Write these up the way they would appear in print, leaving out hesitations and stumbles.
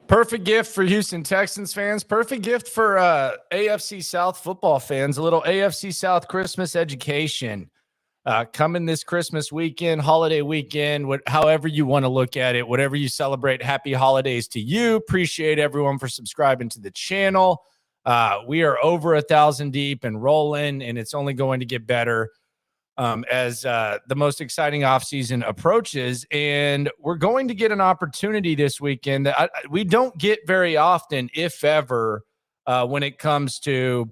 Perfect gift for Houston Texans fans. Perfect gift for AFC South football fans. A little AFC South Christmas education coming this Christmas weekend, holiday weekend, however you want to look at it, whatever you celebrate. Happy holidays to you. Appreciate everyone for subscribing to the channel. We are over 1,000 deep and rolling, and it's only going to get better as the most exciting offseason approaches. And we're going to get an opportunity this weekend that we don't get very often, if ever, when it comes to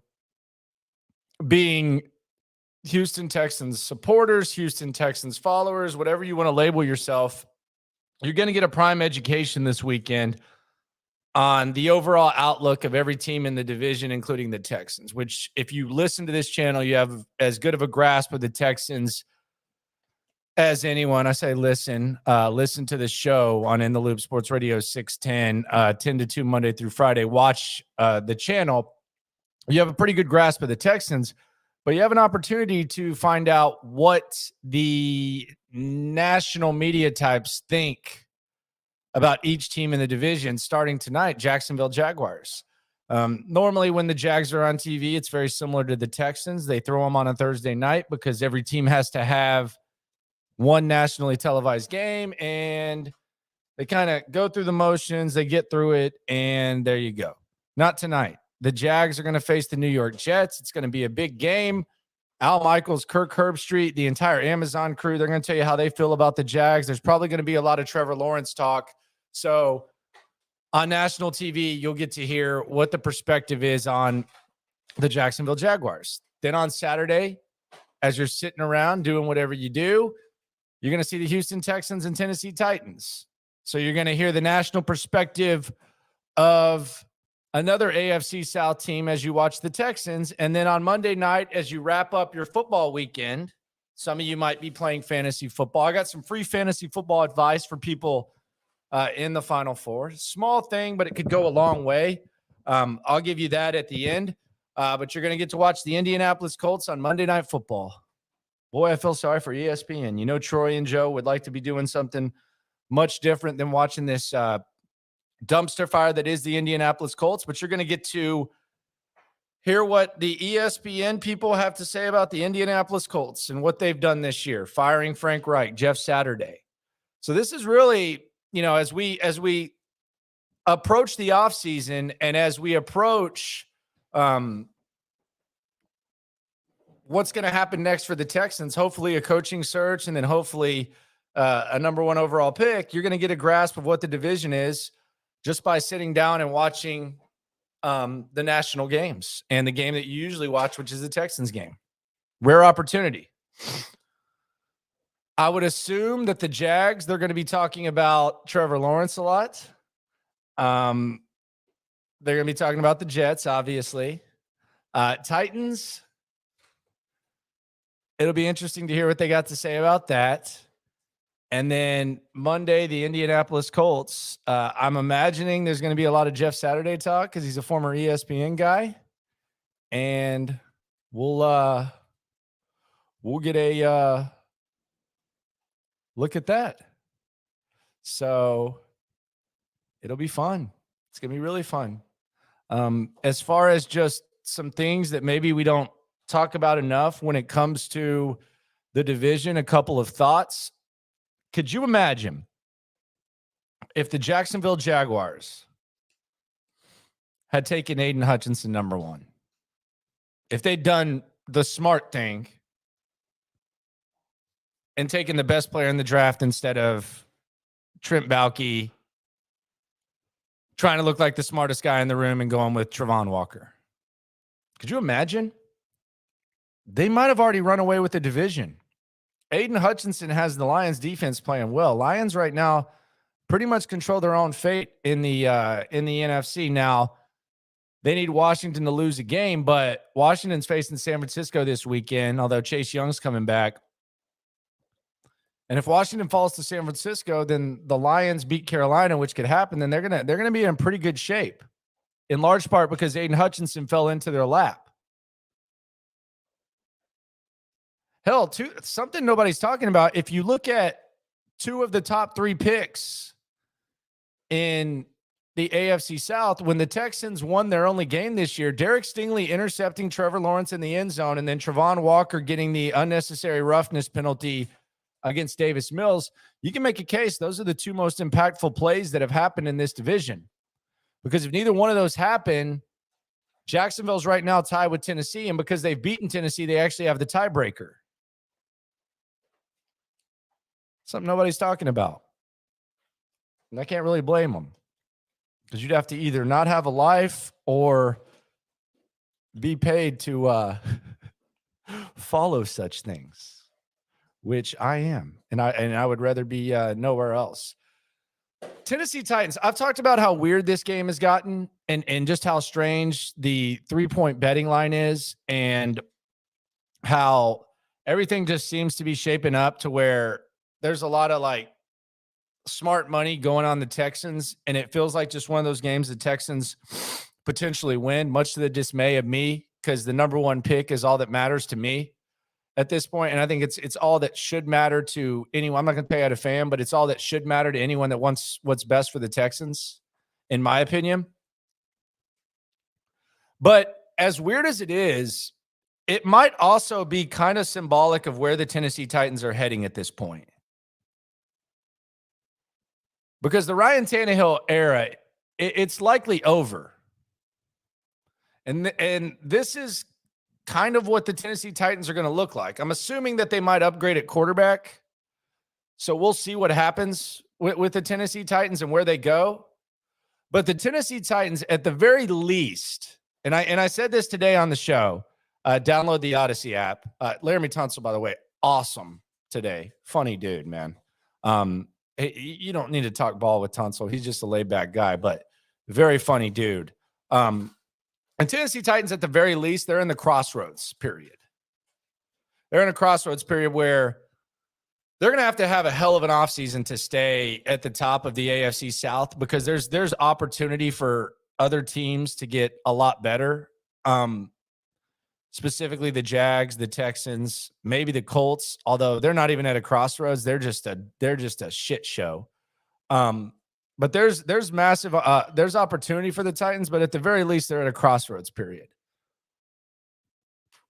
being Houston Texans supporters, Houston Texans followers, whatever you want to label yourself. You're going to get a prime education this weekend on the overall outlook of every team in the division, including the Texans, which if you listen to this channel, you have as good of a grasp of the Texans as anyone. I say listen to the show on In the Loop Sports Radio 610, 10 to 2 Monday through Friday. Watch the channel. You have a pretty good grasp of the Texans, but you have an opportunity to find out what the national media types think about each team in the division starting tonight. Jacksonville Jaguars. Normally when the Jags are on TV, it's very similar to the Texans. They throw them on a Thursday night because every team has to have one nationally televised game, and they kind of go through the motions, they get through it, and there you go. Not tonight. The Jags are going to face the New York Jets. It's going to be a big game. Al Michaels, Kirk Herbstreit, the entire Amazon crew, they're going to tell you how they feel about the Jags. There's probably going to be a lot of Trevor Lawrence talk. So on national TV, you'll get to hear what the perspective is on the Jacksonville Jaguars. Then on Saturday, as you're sitting around doing whatever you do, you're going to see the Houston Texans and Tennessee Titans. So you're going to hear the national perspective of another AFC South team as you watch the Texans. And then on Monday night, as you wrap up your football weekend, some of you might be playing fantasy football. I got some free fantasy football advice for people in the Final Four. Small thing, but it could go a long way. I'll give you that at the end. But you're going to get to watch the Indianapolis Colts on Monday Night Football. Boy, I feel sorry for ESPN. You know, Troy and Joe would like to be doing something much different than watching this dumpster fire that is the Indianapolis Colts. But you're going to get to hear what the ESPN people have to say about the Indianapolis Colts and what they've done this year, firing Frank Reich, Jeff Saturday. So this is really, you know, as we approach the offseason and as we approach what's going to happen next for the Texans, hopefully a coaching search and then hopefully a number one overall pick, you're going to get a grasp of what the division is just by sitting down and watching the national games and the game that you usually watch, which is the Texans game. Rare opportunity. I would assume that the Jags, they're going to be talking about Trevor Lawrence a lot. They're going to be talking about the Jets, obviously. Titans, it'll be interesting to hear what they got to say about that. And then Monday, the Indianapolis Colts. I'm imagining there's going to be a lot of Jeff Saturday talk because he's a former ESPN guy. And we'll get a look at that. So it'll be fun. It's going to be really fun. As far as just some things that maybe we don't talk about enough when it comes to the division, a couple of thoughts. Could you imagine if the Jacksonville Jaguars had taken Aiden Hutchinson number one? If they'd done the smart thing and taken the best player in the draft instead of Trent Baalke, trying to look like the smartest guy in the room and going with Travon Walker. Could you imagine? They might have already run away with the division. Aiden Hutchinson has the Lions defense playing well. Lions right now pretty much control their own fate in the NFC. Now, they need Washington to lose a game, but Washington's facing San Francisco this weekend, although Chase Young's coming back. And if Washington falls to San Francisco, then the Lions beat Carolina, which could happen. Then they're gonna be in pretty good shape, in large part because Aiden Hutchinson fell into their lap. Hell, something nobody's talking about. If you look at two of the top three picks in the AFC South, when the Texans won their only game this year, Derek Stingley intercepting Trevor Lawrence in the end zone, and then Travon Walker getting the unnecessary roughness penalty against Davis Mills, you can make a case those are the two most impactful plays that have happened in this division. Because if neither one of those happen, Jacksonville's right now tied with Tennessee, and because they've beaten Tennessee, they actually have the tiebreaker. Something nobody's talking about. And I can't really blame them, because you'd have to either not have a life or be paid to follow such things, which I am. And I would rather be nowhere else. Tennessee Titans. I've talked about how weird this game has gotten and just how strange the 3-point betting line is, and how everything just seems to be shaping up to where there's a lot of like smart money going on the Texans, and it feels like just one of those games the Texans potentially win, much to the dismay of me, because the number one pick is all that matters to me at this point. And I think it's all that should matter to anyone. I'm not going to pay out a fan, but it's all that should matter to anyone that wants what's best for the Texans, in my opinion. But as weird as it is, it might also be kind of symbolic of where the Tennessee Titans are heading at this point. Because the Ryan Tannehill era, it's likely over. And this is kind of what the Tennessee Titans are going to look like. I'm assuming that they might upgrade at quarterback. So we'll see what happens with the Tennessee Titans and where they go. But the Tennessee Titans, at the very least, and I said this today on the show, download the Odyssey app. Laremy Tunsil, by the way, awesome today. Funny dude, man. You don't need to talk ball with Tunsil. He's just a laid-back guy, but very funny dude. And Tennessee Titans, at the very least, they're in the crossroads period. They're in a crossroads period where they're going to have a hell of an offseason to stay at the top of the AFC South, because there's opportunity for other teams to get a lot better. Specifically the Jags, the Texans, maybe the Colts, although they're not even at a crossroads. They're just a shit show. But there's massive there's opportunity for the Titans, but at the very least they're at a crossroads period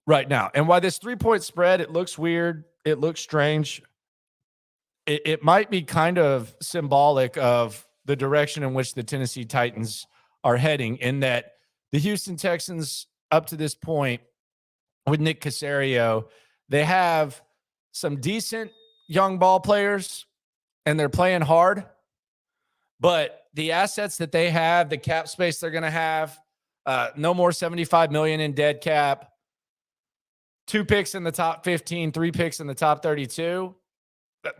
right now. And why this 3-point spread, it looks weird, it looks strange. It might be kind of symbolic of the direction in which the Tennessee Titans are heading, in that the Houston Texans, up to this point with Nick Caserio, they have some decent young ball players and they're playing hard. But the assets that they have, the cap space they're going to have, no more $75 million in dead cap, 2 picks in the top 15, 3 picks in the top 32.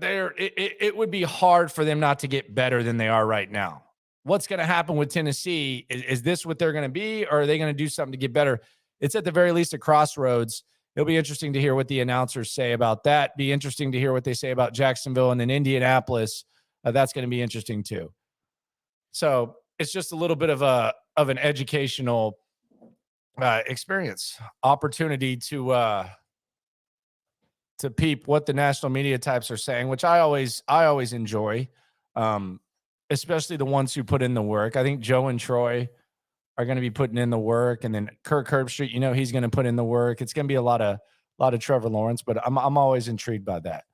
It would be hard for them not to get better than they are right now. What's going to happen with Tennessee? Is this what they're going to be, or are they going to do something to get better? It's at the very least a crossroads. It'll be interesting to hear what the announcers say about that. Be interesting to hear what they say about Jacksonville and then Indianapolis. That's going to be interesting too. So it's just a little bit of an educational experience, opportunity to peep what the national media types are saying, which I always enjoy, especially the ones who put in the work. I think Joe and Troy are going to be putting in the work, and then Kirk Herbstreit, he's going to put in the work. It's going to be a lot of Trevor Lawrence, but I'm always intrigued by that.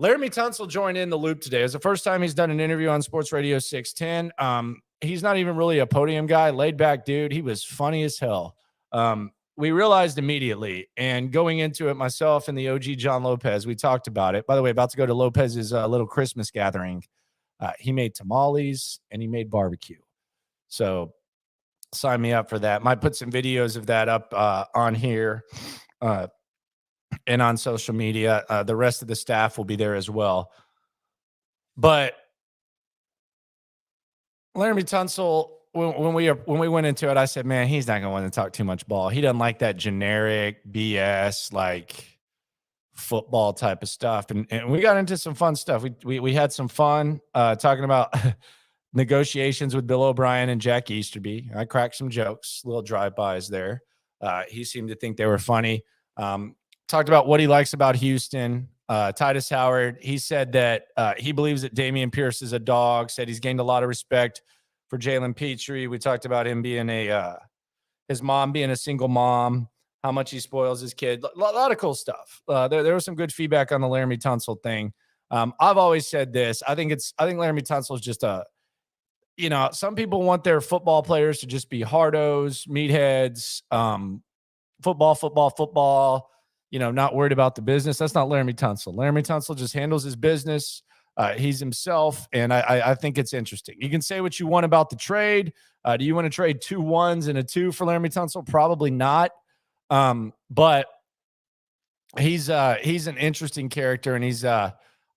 Laremy Tunsil joined in the loop today. It's the first time he's done an interview on Sports Radio 610. He's not even really a podium guy, laid back dude. He was funny as hell. We realized immediately, and going into it, myself and the OG John Lopez, we talked about it. By the way, about to go to Lopez's little Christmas gathering. He made tamales and he made barbecue. So sign me up for that. Might put some videos of that up on here and on social media. The rest of the staff will be there as well. But Laremy Tunsil, when we went into it, I said, man, he's not going to want to talk too much ball. He doesn't like that generic BS, like football type of stuff. And we got into some fun stuff. We had some fun talking about negotiations with Bill O'Brien and Jack Easterby. I cracked some jokes, little drive-bys there. He seemed to think they were funny. Talked about what he likes about Houston. Titus Howard, he said that he believes that Dameon Pierce is a dog, said he's gained a lot of respect for Jalen Petrie. We talked about him being his mom being a single mom, how much he spoils his kid. A lot of cool stuff. There was some good feedback on the Laremy Tunsil thing. I've always said this. I think Laremy Tunsil is just some people want their football players to just be hardos, meatheads, football, not worried about the business. That's not Laremy Tunsil. Laremy Tunsil just handles his business. He's himself, and I think it's interesting. You can say what you want about the trade. Do you want to trade 2 1s and a 2 for Laremy Tunsil? Probably not. But he's an interesting character, and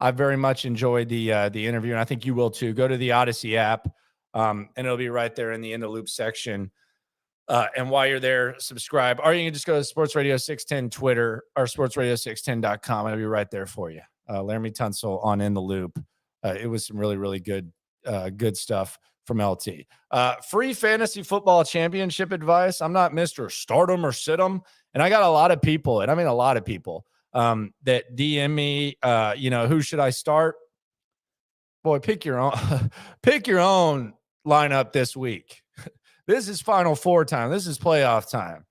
I very much enjoyed the interview, and I think you will too. Go to the Odyssey app, and it'll be right there in the In the Loop section. And while you're there, subscribe. Or you can just go to Sports Radio 610 Twitter or sportsradio610.com. It'll be right there for you. Laremy Tunsil on In the Loop. It was some really, really good stuff from LT. Free fantasy football championship advice. I'm not Mr. Start 'em or sit 'em. And I got a lot of people, and I mean a lot of people, that DM me, who should I start? Boy, pick your own lineup this week. This is Final Four time. This is playoff time.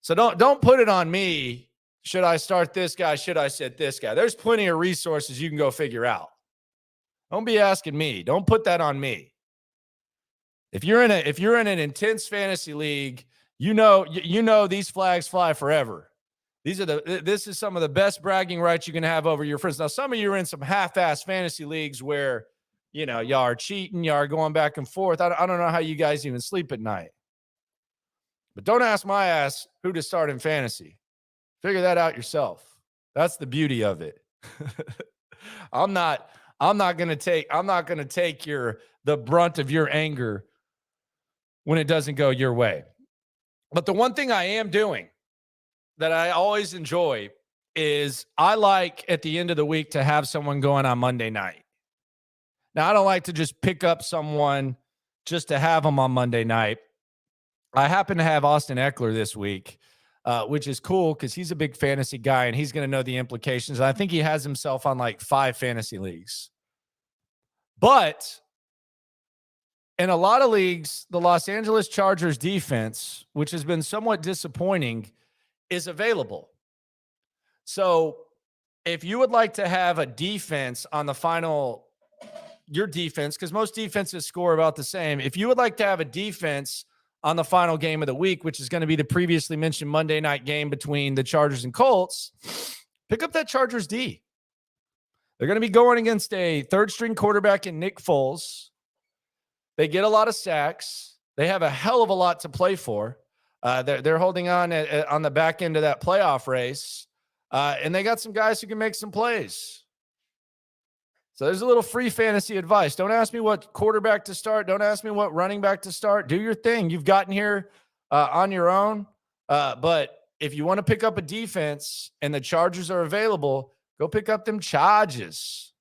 So don't put it on me. Should I start this guy? Should I sit this guy? There's plenty of resources you can go figure out. Don't be asking me. Don't put that on me. If you're in an intense fantasy league, you know these flags fly forever. This is some of the best bragging rights you can have over your friends. Now, some of you are in some half-ass fantasy leagues where, y'all are cheating, y'all are going back and forth. I don't know how you guys even sleep at night. But don't ask my ass who to start in fantasy. Figure that out yourself. That's the beauty of it. I'm not going to take the brunt of your anger when it doesn't go your way. But the one thing I am doing that I always enjoy is I like at the end of the week to have someone going on Monday night. Now, I don't like to just pick up someone just to have them on Monday night. I happen to have Austin Eckler this week, which is cool because he's a big fantasy guy and he's going to know the implications. I think he has himself on like 5 fantasy leagues. But in a lot of leagues, the Los Angeles Chargers defense, which has been somewhat disappointing, is available. So if you would like to have a defense on the final, your defense, because most defenses score about the same. If you would like to have a defense on the final game of the week, which is going to be the previously mentioned Monday night game between the Chargers and Colts, pick up that Chargers D. They're going to be going against a third-string quarterback in Nick Foles. They get a lot of sacks. They have a hell of a lot to play for. They're holding on the back end of that playoff race. And they got some guys who can make some plays. So there's a little free fantasy advice. Don't ask me what quarterback to start. Don't ask me what running back to start. Do your thing. You've gotten here on your own. But if you want to pick up a defense and the Chargers are available, go pick up them Chargers.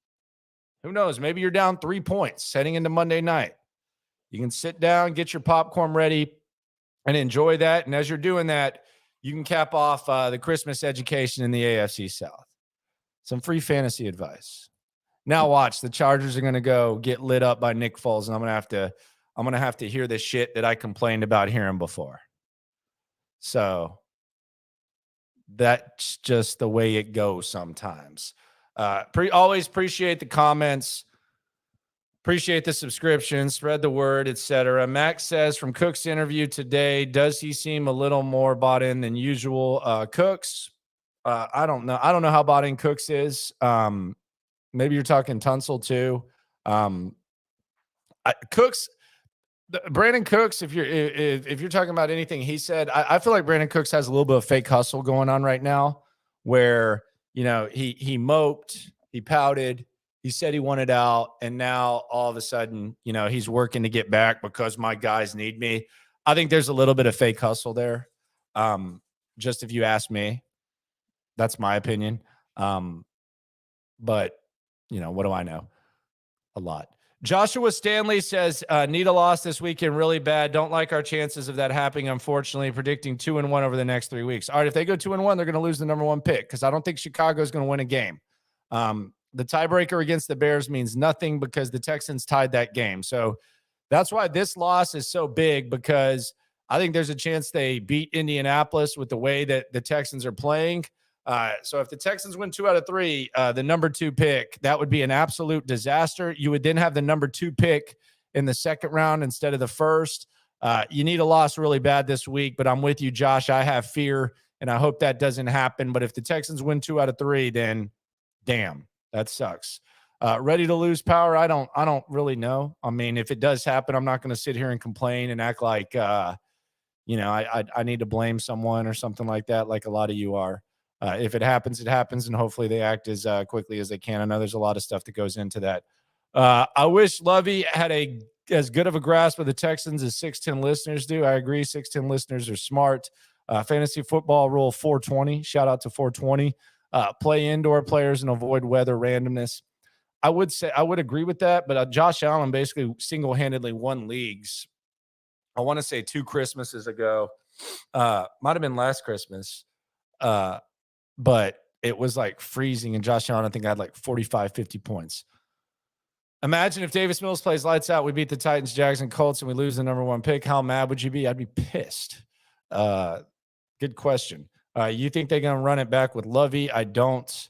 Who knows? Maybe you're down 3 points heading into Monday night. You can sit down, get your popcorn ready, and enjoy that. And as you're doing that, you can cap off the Christmas education in the AFC South. Some free fantasy advice. Now watch, the Chargers are going to go get lit up by Nick Foles, and I'm going to have to hear the shit that I complained about hearing before. So that's just the way it goes sometimes. Always appreciate the comments. Appreciate the subscription, spread the word, etc. Max says from Cook's interview today, does he seem a little more bought in than usual? Cooks, I don't know. I don't know how bought in Cooks is. Maybe you're talking Tunsil too. Brandon Cooks, if you're talking about anything he said, I feel like Brandon Cooks has a little bit of fake hustle going on right now, where he moped, he pouted. He said he wanted out, and now all of a sudden, he's working to get back because my guys need me. I think there's a little bit of fake hustle there. Just if you ask me, that's my opinion. But, what do I know? A lot. Joshua Stanley says, need a loss this weekend really bad. Don't like our chances of that happening, unfortunately. Predicting 2-1 over the next 3 weeks. All right, if they go 2-1, they're going to lose the number 1 pick because I don't think Chicago is going to win a game. The tiebreaker against the Bears means nothing because the Texans tied that game. So That's why this loss is so big, because I think there's a chance they beat Indianapolis with the way that the Texans are playing. So if the Texans win 2 out of 3, the number 2 pick, that would be an absolute disaster. You would then have the number 2 pick in the second round instead of the first. You need a loss really bad this week, but I'm with you, Josh. I have fear, and I hope that doesn't happen. But if the Texans win 2 out of 3, then damn, that sucks. Ready to lose power? I don't really know. I mean, if it does happen, I'm not going to sit here and complain and act like, I need to blame someone or something like that, like a lot of you are. If it happens, it happens, and hopefully they act as quickly as they can. I know there's a lot of stuff that goes into that. I wish Lovey had as good of a grasp of the Texans as 610 listeners do. I agree. 610 listeners are smart. Fantasy football rule 420. Shout out to 420. Play indoor players and avoid weather randomness. I would agree with that, but Josh Allen basically single-handedly won leagues. I want to say 2 Christmases ago. Might have been last Christmas. But it was like freezing, and Josh Allen, I think, had like 45, 50 points. Imagine if Davis Mills plays lights out, we beat the Titans, Jags, and Colts, and we lose the number 1 pick. How mad would you be? I'd be pissed. Good question. You think they're going to run it back with Lovey? I don't.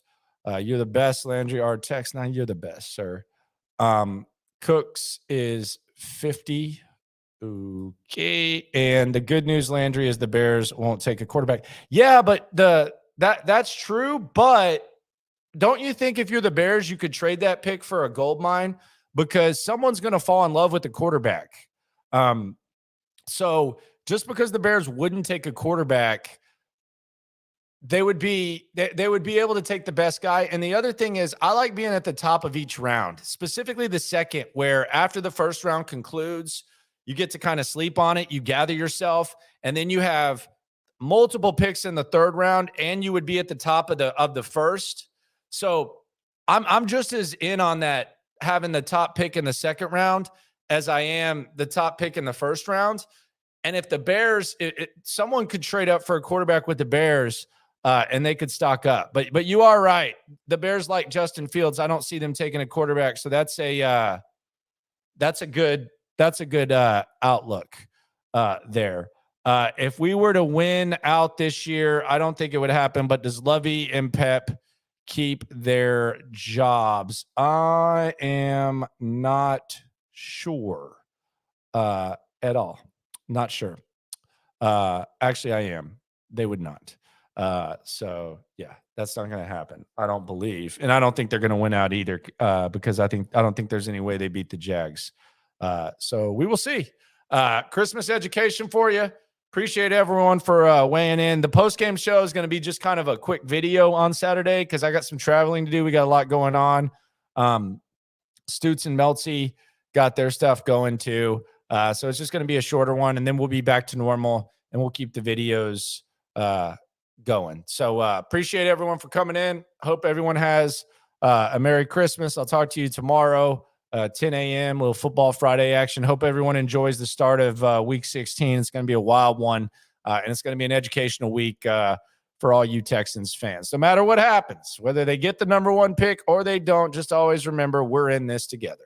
You're the best, Landry. Our text, now you're the best, sir. Cooks is 50. Okay. And the good news, Landry, is the Bears won't take a quarterback. Yeah, but that's true. But don't you think if you're the Bears, you could trade that pick for a gold mine? Because someone's going to fall in love with the quarterback. So just because the Bears wouldn't take a quarterback, they would be able to take the best guy. And the other thing is, I like being at the top of each round, specifically the second, where after the first round concludes, you get to kind of sleep on it. You gather yourself, and then you have multiple picks in the third round, and you would be at the top of the first. So I'm just as in on that, having the top pick in the second round, as I am the top pick in the first round. And if the Bears, someone could trade up for a quarterback with the Bears, and they could stock up. But you are right. The Bears like Justin Fields. I don't see them taking a quarterback. So that's a good outlook there. If we were to win out this year, I don't think it would happen. But does Lovey and Pep keep their jobs? I am not sure at all. Not sure. Actually, I am. They would not. So yeah, that's not going to happen. I don't believe, and I don't think they're going to win out either, because I don't think there's any way they beat the Jags. So we will see. Christmas education for you. Appreciate everyone for weighing in. The post-game show is going to be just kind of a quick video on Saturday, because I got some traveling to do. We got a lot going on. Stutz and Meltzy got their stuff going too. So it's just going to be a shorter one, and then we'll be back to normal, and we'll keep the videos going. So appreciate everyone for coming in. Hope everyone has a Merry Christmas. I'll talk to you tomorrow, 10 a.m., little Football Friday action. Hope everyone enjoys the start of Week 16. It's going to be a wild one, and it's going to be an educational week for all you Texans fans. No matter what happens, whether they get the number 1 pick or they don't, just always remember we're in this together.